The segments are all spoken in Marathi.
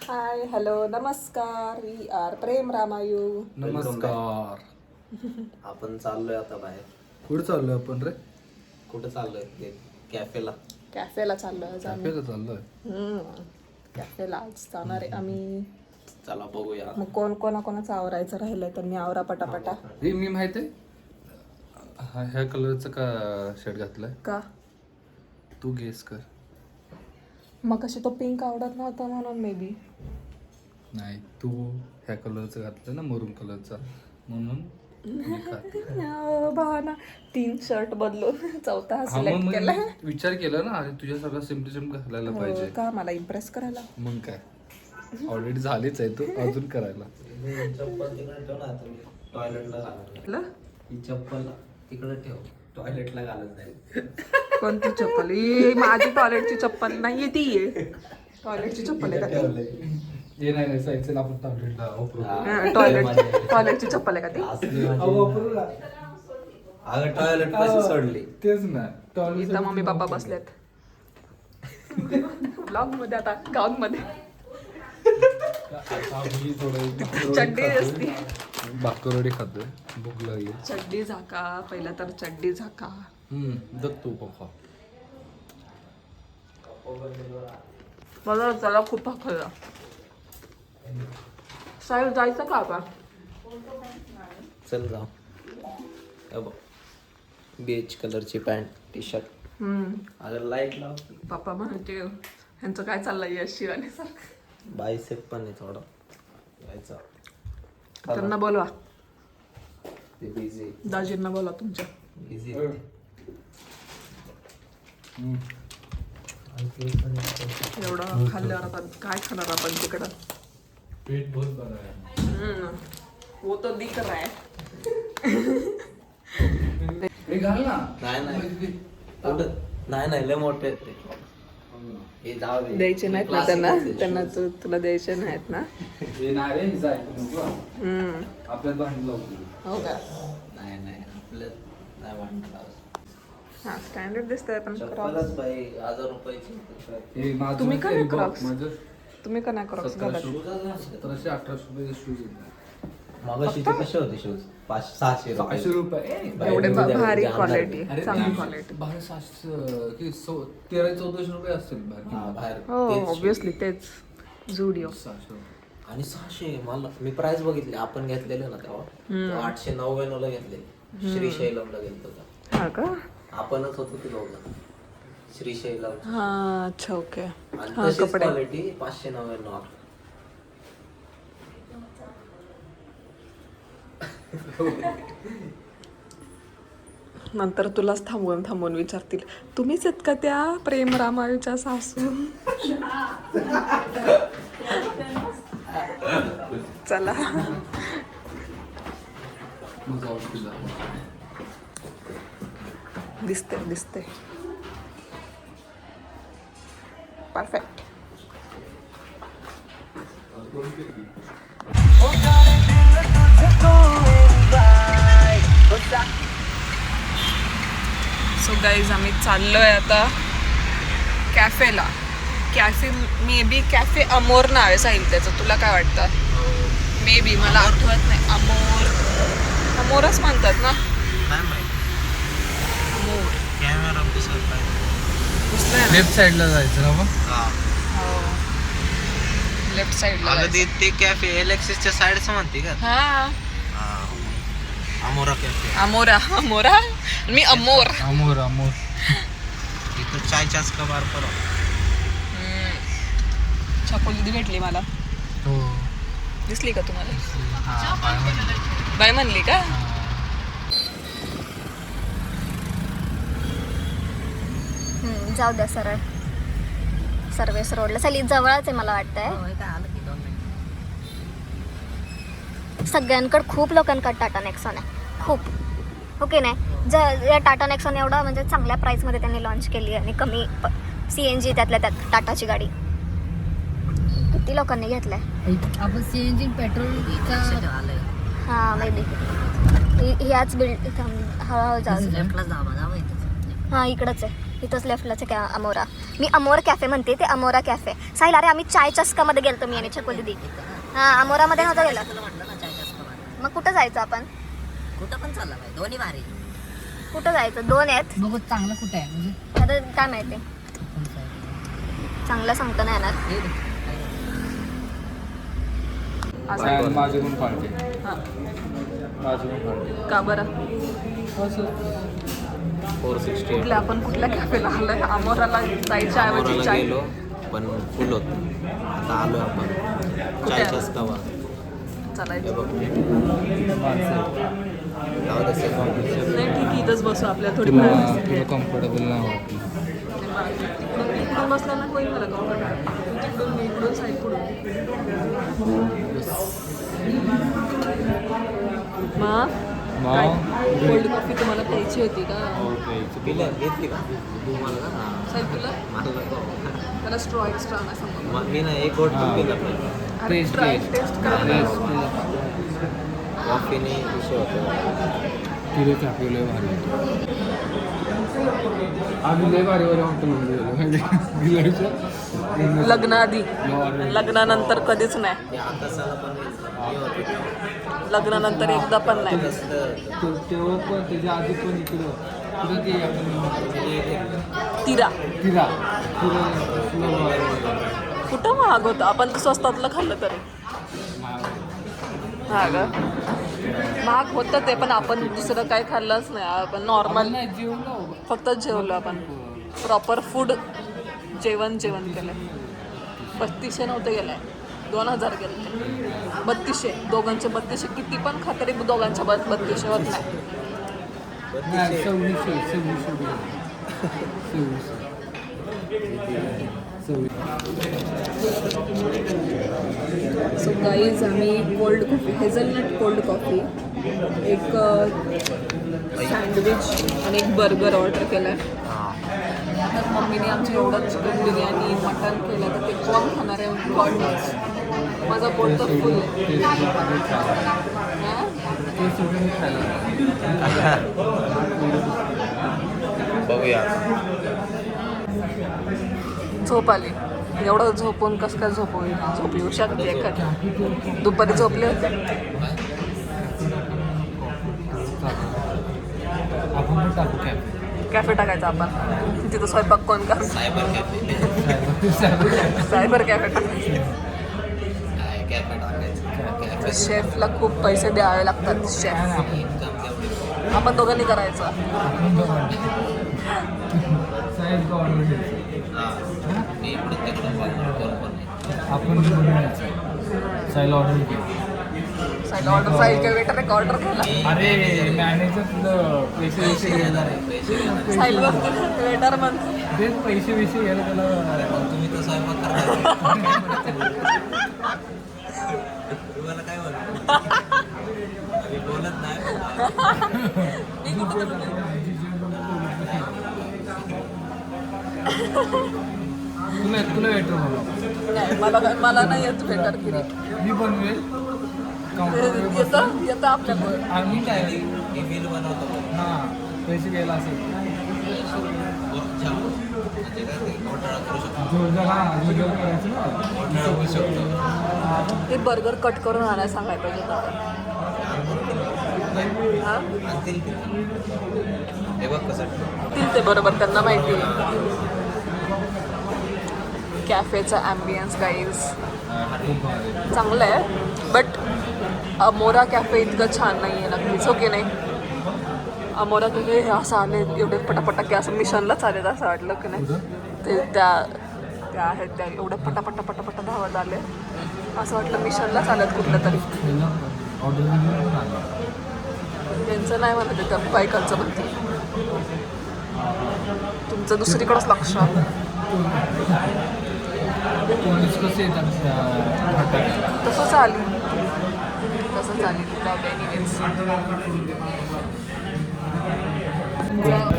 हाय हॅलो नमस्कार वी आर प्रेम रामायू. नमस्कार. आपण चाललोय आता बाहेर. कुठे चाललोय आपण रे? कुठं चाललोय? ते कॅफेला. कॅफेला चाललोय आज आम्ही. कॅफेला चाललोय. कॅफेला आज जाणार आहे आम्ही. चला बघूया. मग कोणाचं आवरायचं राहिलंय तर मी आवरा पटापटा. हे मी माहित आहे ह्या कलरचं का शर्ट घातलाय का तू गेस कर. मग कशी तो पिंक आवडत नव्हता म्हणून मे बी. नाही तू ह्या कलरचं घातलं ना मरून कलरचा म्हणून मी खाते. बहाना 3 शर्ट बदलून चौथा हा, मग सिलेक्ट मी केला. विचार केला ना अरे तुझ्या सगळं सिम्पल घालायला पाहिजे. का मला इम्प्रेस करायला. मग काय ऑलरेडी झालीच आहे तू अजून करायला. चप्पल तिकडे ठेव ना. तुम्ही टॉयलेटला घालत. ही चप्पल तिकडे ठेव. टॉयलेटला घालत नाही. कोणती चप्पल? ही माझी टॉयलेटची चप्पल नाहीये ती आहे. टॉयलेटची चप्पल आहे का ती? हे नाही साईडचं आपण टॉयलेटला टॉयलेटची चप्पल आहे का ती? अगं टॉयलेट कशी सोडली? तेच ना इथं मम्मी पप्पा बसलेत ब्लॉग मध्ये. आता गाऊन मध्ये चड्डी असती. भाकरवडी खातोय भूक लागली. चड्डी झाका पहिला तर चड्डी झाका. दत्तू पप्पा मला त्याला खूप भाकरला. साहेब जायचं का आता? चल जाऊ. हे बघ बेच कलरची पॅन्ट टी शर्ट. अगर लाईट लाव. पप्पा म्हणजे ह्यांचं काय चाललंय यश शिवानी सारखं. बायसेप पण आहे थोडं यायचा. त्यांना बोलवा. ते बिझी दाजींना बोलवा तुमच्या. बिझी. एवढं खाल्ल्यावर आता काय खाणार आपण तिकडं. पेट बहुत बड़ा है. वो तो दिख रहा है. घाल ना. नाही लय मोठे आहेत ते. हे जाऊ दे. द्यायचे नाहीत ना त्यांना तुला द्यायचे नाहीत ना. हे नाही रे जाय आपल्यात भांडण हो का? नाही आपल्यात नाही वाटलं. हा स्टँडर्ड दिसतंय पण चप्पलच बाई 1000 रुपयाची. हे माझं तुम्ही का नाही क्रॉक्स? माझं तुम्ही का नाही क्रॉक्स घालत? 1700-1800 रुपये शूज मगाशी ते कसे होते शूज? 500-600 500 रुपये. एवढे भारी आणणार क्वालिटी, अरे चांगली क्वालिटी. 1300-1400 रुपये असतील बाहेर. बाहेर हो तेच ऑब्विसली तेच. झुडिओ 600 रुपये. आणि 600 मला मी प्राइस बघितली आपण घेतलेलं ना तेव्हा 899 ला घेतले. श्रीशैलमला गेलतो का हा का? आपणच होतो ते दोघं. श्रीशैलम. हा अच्छा ओके. आणि हा तशीच कपडे. क्वालिटी 599. नंतर तुलाच थांबवून विचारतील तुम्हीच आहेत का त्या प्रेम रामायूच्या सासू. चला मग जाऊ तुझा. दिसते परफेक्ट. सो गाईज आम्ही चाललोय आता कॅफेला. कॅफे मे बी कॅफे अमोर नाव आहे साहिल त्याचं. तुला काय वाटतं? मे बी मला आठवत नाही. अमोरच म्हणतात ना. नाही माहिती. अमोर कॅमेरा दिसत नाही. लेफ्ट साइडला जायचं ना मग. लेफ्ट साइडला. अगं ते कॅफे एलेक्सिसच्या साइडचं म्हणते का? हा अमोरा कॅफे. अमोरा मी अमोर. अमोर इथं चायच्याच कबार करा. छकोली भेटली मला. हो. दिसली का तुम्हाला? हा बाय म्हणली का? जाऊ द्या सरळ सर्वेस रोडला. चली जवळच आहे मला वाटतंय. सगळ्यांकडे खूप लोकांकडे टाटा नेक्सॉन आहे खूप. ओके नाही या टाटा नेक्सॉन एवढं म्हणजे चांगल्या प्राईसमध्ये त्यांनी लॉन्च केली आणि कमी CNG त्यातल्या त्यात टाटाची गाडी किती लोकांनी घेतलंय. आपण CNG पेट्रोल हां मे बी ह्याच बिल्ड हळूहळू जाऊ. हां इकडंच आहे, इथंच लेफ्टलाच आहे अमोरा. मी अमोर कॅफे म्हणते, ते अमोरा कॅफे. साहिल अरे आम्ही चाय चस्कामध्ये गेलतो मी आणि छकुली दी. हां अमोरामध्ये नव्हतं गेलं. म्हटलं ना चाय जास्त करा. मग कुठं जायचं आपण? कुठं पण चालला बाई, दोन्ही भारी. कुठं जायचं? 2 आहेत बघू चांगलं कुठं आहे म्हणजे आता काय माहिती, चांगलं सांगता नाही येणार. असं माझ्याकडून पार्टी हां माझ्याकडून पार्टी का बरं? असं 468 कुठल्या आपण कुठल्या कॅफेला आलोय? अमोराला जायच्या ऐवजी अमोराला चाय. गेलो पण फुल होत. आता आलो आपण चाय आलो? चस्कावा. हे चालायचं बघ जाऊ दे सर. नाही ठीक आहे, इथंच बसू. आपल्याला थोडी तुला privacy तुला आहे. कम्फर्टेबल नाही वाटलं. मग इकडून बसला ना होईल मला कम्फर्टेबल. तिकडून मी इकडून साईड पुढून. मग कोल्ड कॉफी तुम्हाला प्यायची होती का? पिल्या घेतली का तुम्हाला का? साहेब तुला मला नको. मला स्ट्रॉ एक्स्ट्रा ना सांग. मग मी ना एक गोट पण पिला पाहिजे. अरे ट्राय टेस्ट करा. कॉफीने विषय होतो. तिथे कॅफे लय भारी होतं. आम्ही लय भारी भारी हॉटेलमध्ये गेलो. लग्नाआधी, लग्नानंतर कधीच नाही. ते आकाशाला पण हे होतं. लग्नानंतर एकदा पण नाही. तेव्हा पण त्याच्या आधी पण इकडं ते आपण तिरा तिरा कुठं महाग होतं? आपण स्वस्तातलं खाल्लं तरी. हा ग महाग होतं ते, पण आपण दुसरं काही खाल्लंच नाही. आपण नॉर्मल फक्त जेवलो. आपण प्रॉपर फूड जेवण केलं. 3200 नव्हते गेले, 2000 गेले. 3200 दोघांचे 3200. किती पण खा तरी दोघांच्या 3200 होत नाही. 26. सो गाईज आम्ही cold coffee, hazelnut cold coffee, एक सँडविच आणि एक बर्गर ऑर्डर केलं आहे. तर मम्मीने आमचं एवढं चिकन बिर्याणी मटन केलं तर ते कोण खाणार आहे? God knows. माझा पोट तर फुल आहे. हां? बघूया. झोप आली. एवढं झोपून कसं काय झोप येऊ शकते एखादी? दुपारी झोपले होते. आपण पण टाकू कॅफे. कॅफे टाकायचा आपण. तिथं स्वयंपाक कोण कर? Cyber cafe. सायबर कॅफे टाकायचं. कॅफे टाकायचं. शेफला खूप पैसे द्यावे लागतात. शेफ इन्कम तेवढी. आपण दोघांनी करायचं. साहेब ऑर्डर घ्यायचं. मी इकडून तिकडून बघणार कोण पण नाही. आपण साईला ऑर्डर घ्यायचं. साईड ऑर्डर साईड काय वेटर एक ऑर्डर केला. अरे मॅनेजर तुला पैसे घेणार आहे, पैसे घेणार आहे. साईड वेटर म्हणतो. तेच पैसे घ्यायला त्याला. मग तुम्ही तर स्वयंपाक करता. तुम्हाला काय म्हणतो? मी बोलत नाही. तुला वेटर बनव. नाही मला नाही येत वेटर गिरी. मी बनवेल. येतं आपल्याकडे. आम्ही काय मी बिल बनवतो. हां पैसे घ्यायला असेल म्हणजे काय ते घोटाळा करू शकतो. जोरदार करायचं ना. घोटाळा होऊ शकतो. ते बर्गर कट करून आणायला सांगायला पाहिजे होतं. हां आणतील ते. हे बघ कसं ते बरोबर त्यांना माहिती आहे. कॅफेचा ॲम्बियन्स गाईज खूप भारी. चांगलं आहे, बट अमोरा कॅफे इतकं छान नाही आहे नक्कीच. ओके नाही अमोरा कॅफे हे असं आले एवढे पटापटा की असं मिशनलाच आले असं वाटलं की नाही. ते त्या आहेत त्या एवढे पटापटा धावत आले असं वाटलं मिशनलाच आल्यात कुठलं तरी. ऑर्डर त्यांचं नाही म्हणत त्या बायकांचं म्हणते. तुमचं दुसरीकडंच लक्ष. कसे येतात तसंच आली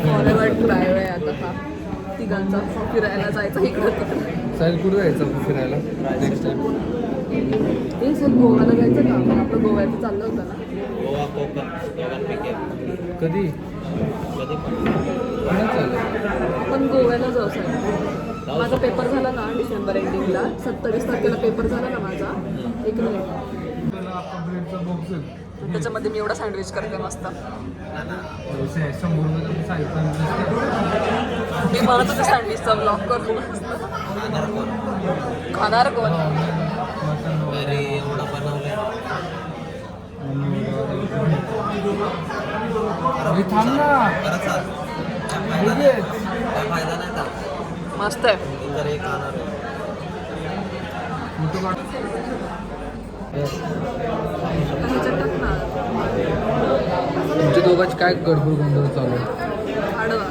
फॉरेवर ड्राईव्ह आहे आता हा तिघांचा. फिरायला जायचा इकडं तिकडं. साहेब कुठं जायचं फिरायला नेक्स्ट टाइम? हे सर गोव्याला जायचं का? आपण आपलं गोव्याचं चाललं होतं ना. गोवा कोकण दोघांपैकी कधी कधी पण आपण गोव्याला जाऊ सर. माझा पेपर झाला ना डिसेंबर एंडिंगला, 27 तारखेला पेपर झाला ना माझा. एक मिनिट, ब्रेडचा बॉक्स आहे. त्याच्यामध्ये मी एवढा सँडविच करते मस्त. 100 रुपये साहित्य. मी म्हणत होते सँडविचचा ब्लॉग करू. खाणार कोण? अरे एवढं बनवलंय. थांब ना. काय फायदा नाही का? मस्त आहे. तर एक खाणार आहे. ह्याच्यात टाक ना. तुमच्या दोघांची काय गडबड गोंधळ चालू आहे? आडवा.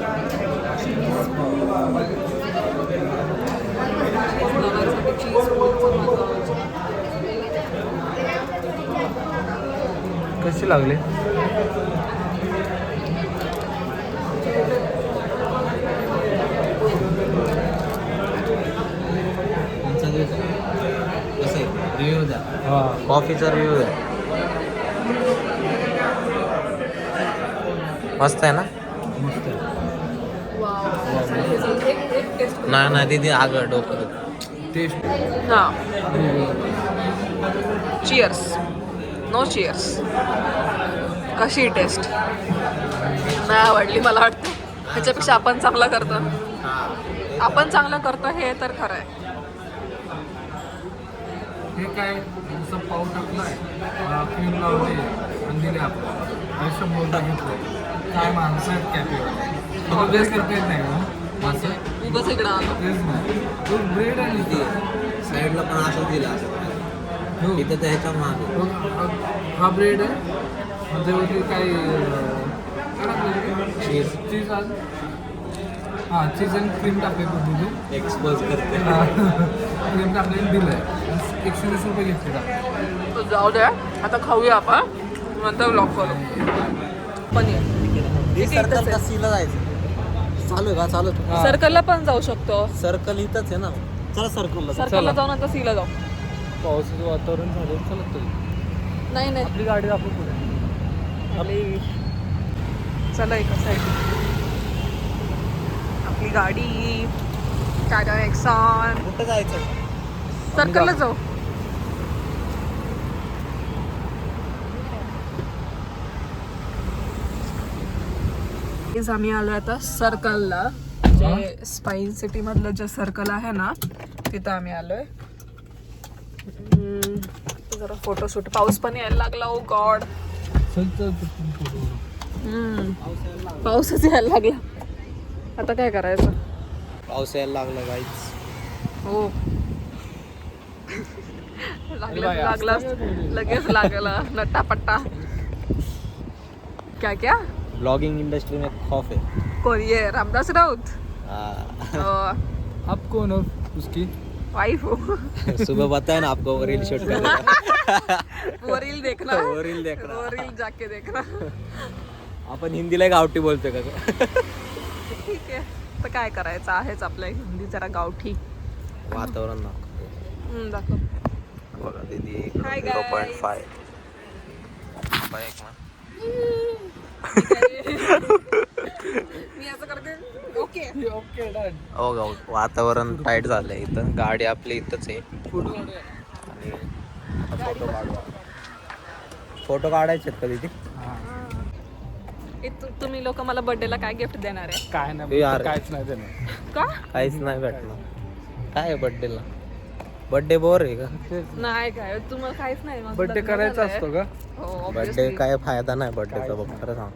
नवऱ्यासाठी चीज कसे लागले? कसं आहे रिव्ह्यू द्या. हा. कॉफीचा रिव्ह्यू द्या. मस्त आहे ना? मस्त आहे. एक टेस्ट. नाही दीदी आगं डोकं. टेस्ट. हां. चिअर्स. No cheers. कशी टेस्ट? नाही आवडली मला वाटतं. ह्याच्यापेक्षा आपण चांगलं करतो. आपण चांगलं करतो हे तर खरं आहे. हे काय जसं पाव टाकलाय, क्रीम लावले आणि दिले आपल्याला. 100 रुपये घेतलं. काय माणसं आहेत कॅफेवर. ऑब्वियस करता येत नाही का असं? उगाच इकडं आलो. तेच नाही. तो ब्रेड आणि ती साईडला पण असं दिलं असं. हो. इथं तर ह्याच्या मागे हा ब्रेड आहे. त्याच्यावरती काही चीज चीज आज हां चीज आणि क्रीम टाकले तुम्ही. एक्सपोज करते. क्रीम टाकले दिलं आहे. 120 रुपये घेतले का? तर जाऊ द्या, आता खाऊया आपण, नंतर ब्लॉग करू. पनीर सर्कलला सीला जायचं. चालू का? चालू. सर्कलला पण जाऊ शकतो. सर्कल इथंच आहे ना. चला सर्कलला. सर्कलला जाऊ नंतर सीला जाऊ. पावसाचं वातावरण झालं चलत नाही नाही, आपली गाडी आपण पुढे. चला एका साईड. आपली गाडी टाटा नेक्सॉन. कुठं जायचं? सर्कलला जाऊ. आम्ही आलो आता सर्कलला, जे स्पाईन सिटी मधलं जे सर्कल आहे ना तिथं आम्ही आलोय. जरा फोटोशूट. पाऊस पण यायला लागला. ओ गॉड. पाऊसच यायला लागला. आता काय करायचं? पाऊस यायला लागला गाईच. हो. लागला लगेच लागला नट्टापट्टा. क्या क्या? ब्लॉगिंग इंडस्ट्री में खौफ है. कोण ये? रामदास राऊत. आप कौन हो उसकी? वाइफ हो. सुबह बताया ना आपको रील शूट करने वो रील देखना. वो रील देखना. वो रील जाके देखना. आपण हिंदीला गावठी बोलतोय का? ठीक आहे. तर काय करायचं आहेच आपल्या हिंदी जरा गावठी. वातावरण ना दाखव. बघा दीदी. Hi guys. 0.5 मी असं करते. ओके. हो गा. वातावरण टाईट झालंय इथं. गाडी आपली इथंच आहे. आणि फोटो काढायचे का दीदी? तुम्ही लोक मला बर्थडेला काय गिफ्ट देणार आहे? काय नाही यार. काहीच नाही देणार. का? काहीच नाही भेटणार. काय आहे बर्थडेला? बर्थडे बोर आहे का? नाही काय तुम्हाला काहीच नाही. माझं बर्थडे लग्न करायचा झालंय. असतो का? हो बर्थडे काय फायदा नाही बर्थडेचा. बघ खरं सांग.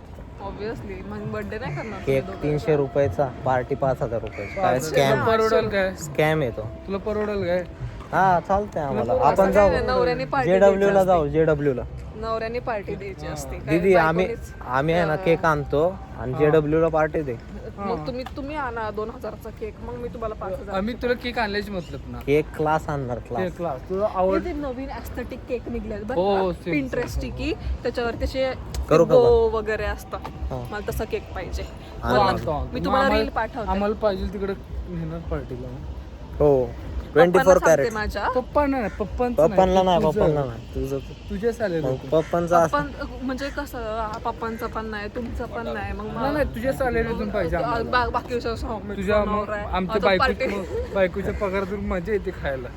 ऑब्विसली. मग बर्थडे नाही करणार तुम्ही केक दोघं. 300 रुपयाचा, पार्टी 5000 रुपयाची. काय स्कॅम. परवडेल काय? स्कॅम येतो. तुला परवडेल काय? हा चालतंय आम्हाला. असं आपण काय नाही, जाऊ नवऱ्याने पार्टी JW ला जाऊ. JW ला. नवऱ्याने पार्टी द्यायची असते. काय दीदी आम्ही बायकोनीच- आहे ना केक आणतो आणि JW ला पार्टी दे. मग तुम्ही आणा 2000चा केक, मग मी तुम्हाला 5000. आम्ही तुला केक आणल्याची मतलब ना. केक क्लास आणणार क्लास. क्लास तुला आवड. ते नवीन ऍस्थेटिक केक निघले हो, बरं same, पिंटरेस्टची की त्याच्यावर त्याचे करू का बो वगैरे असतात. हा. मला तसा केक पाहिजे. आणतो. मी तुम्हाला रील पाठवते. आम्हाला पाहिजे तिकडे नेणार पार्टीला. हो पप्पांना 24 सांगते कॅरेट. माझ्या पप्पांना नाही, पप्पांचं पप्पांना नाही, तुझं. पप्पांना नाही, तुझं तुझ्या सॅलरी पप्पांचा पप्पां म्हणजे कसं पप्पांचं पण नाही तुमचं पण नाही मग नाही तुझ्या सॅलरीतून पाहिजे आम्हाला. बाकी तुझ्या मग आमच्या बायकोच्या पगारातून मजा येते खायला.